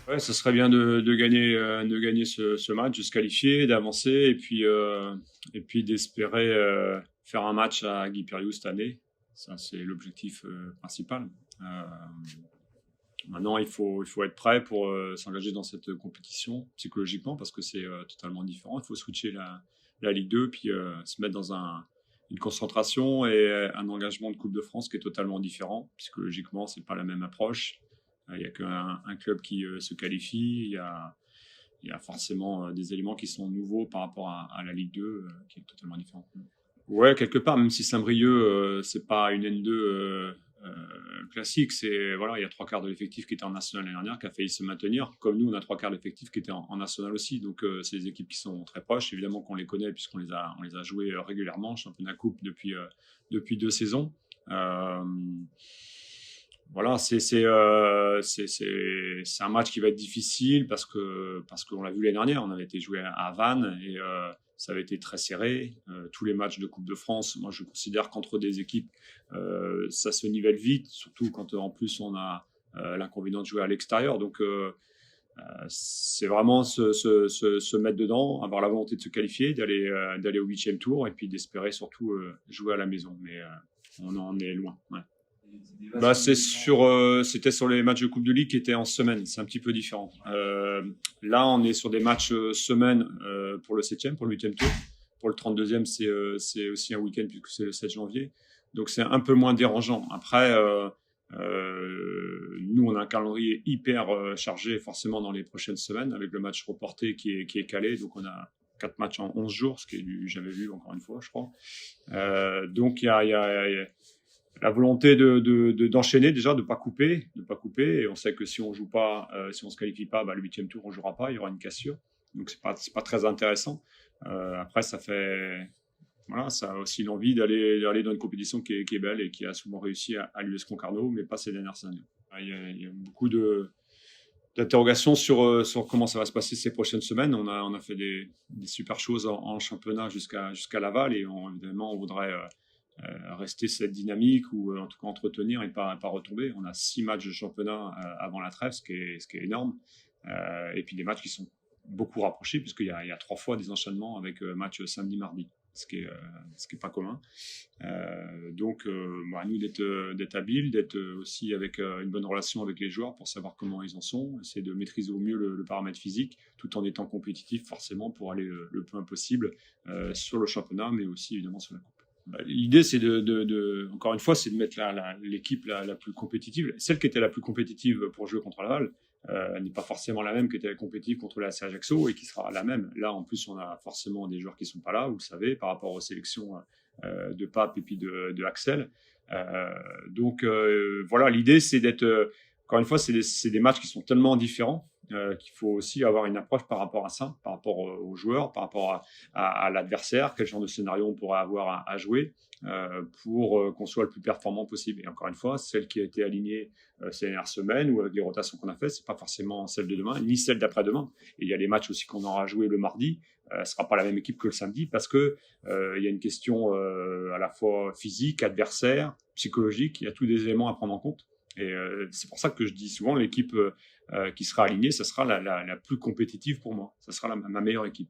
Ouais, ce serait bien de gagner ce match, de se qualifier, d'avancer et puis d'espérer faire un match à Guy Piriou cette année. Ça, c'est l'objectif principal. Euh, Maintenant, il faut être prêt pour s'engager dans cette compétition psychologiquement parce que c'est totalement différent. Il faut switcher la Ligue 2 puis se mettre dans une concentration et un engagement de Coupe de France qui est totalement différent. Psychologiquement, c'est pas la même approche. Il n'y a qu'un club qui se qualifie. Il y a forcément des éléments qui sont nouveaux par rapport à la Ligue 2 qui est totalement différent. Ouais, quelque part, même si Saint-Brieuc, c'est pas une N2 classique, c'est voilà, il y a trois quarts de l'effectif qui était en national l'année dernière, qui a failli se maintenir. Comme nous, on a trois quarts de l'effectif qui était en national aussi. Donc, c'est des équipes qui sont très proches. Évidemment qu'on les connaît puisqu'on on les a joués régulièrement, championnat coupe depuis deux saisons. Euh, voilà, c'est un match qui va être difficile parce qu'on l'a vu l'année dernière, on avait été joué à Vannes et ça avait été très serré. Tous les matchs de Coupe de France, moi je considère qu'entre des équipes, ça se nivelle vite, surtout quand en plus on a l'inconvénient de jouer à l'extérieur. Donc c'est vraiment se mettre dedans, avoir la volonté de se qualifier, d'aller au huitième tour et puis d'espérer surtout jouer à la maison. Mais on en est loin. Ouais. Bah, c'était sur les matchs de Coupe de Ligue qui étaient en semaine. C'est un petit peu différent. Là, on est sur des matchs semaine pour le septième, pour le huitième tour. Pour le 32e, c'est aussi un week-end puisque c'est le 7 janvier. Donc, c'est un peu moins dérangeant. Après, nous, on a un calendrier hyper chargé forcément dans les prochaines semaines avec le match reporté qui est calé. Donc, on a 4 matchs en 11 jours, ce qui est du jamais vu encore une fois, je crois. Donc, il y a la volonté d'enchaîner déjà, de pas couper, Et on sait que si on joue pas, si on se qualifie pas, bah, le huitième tour on jouera pas, il y aura une cassure. Donc c'est pas très intéressant. Après ça fait, voilà, ça a aussi l'envie d'aller dans une compétition qui est belle et qui a souvent réussi à l'US Concarneau, mais pas ces dernières années. Il y a beaucoup d'interrogations sur comment ça va se passer ces prochaines semaines. On a fait des super choses en championnat jusqu'à Laval et évidemment on voudrait rester cette dynamique ou en tout cas entretenir et pas retomber. On a 6 matchs de championnat avant la trêve, ce qui est énorme. Et puis des matchs qui sont beaucoup rapprochés puisqu'il y a 3 fois des enchaînements avec match samedi-mardi, ce qui est pas commun. Donc, à nous d'être habiles, d'être aussi avec une bonne relation avec les joueurs pour savoir comment ils en sont, essayer de maîtriser au mieux le paramètre physique, tout en étant compétitif forcément pour aller le plus loin possible sur le championnat, mais aussi évidemment sur la coupe. L'idée, c'est encore une fois, c'est de mettre l'équipe la plus compétitive. Celle qui était la plus compétitive pour jouer contre Laval n'est pas forcément la même qui était compétitive contre la CA Ajaccio et qui sera la même. Là, en plus, on a forcément des joueurs qui sont pas là, vous le savez, par rapport aux sélections de Pape et puis de Axel. Donc, voilà, l'idée, c'est d'être... encore une fois, c'est des matchs qui sont tellement différents qu'il faut aussi avoir une approche par rapport à ça, par rapport aux joueurs, par rapport à l'adversaire, quel genre de scénario on pourrait avoir à jouer pour qu'on soit le plus performant possible. Et encore une fois, celle qui a été alignée ces dernières semaines ou avec les rotations qu'on a faites, c'est pas forcément celle de demain, ni celle d'après-demain. Et il y a les matchs aussi qu'on aura joué le mardi. Ce sera pas la même équipe que le samedi parce que il y a une question à la fois physique, adversaire, psychologique. Il y a tous des éléments à prendre en compte. Et c'est pour ça que je dis souvent l'équipe qui sera alignée, ça sera la plus compétitive pour moi. Ça sera ma meilleure équipe.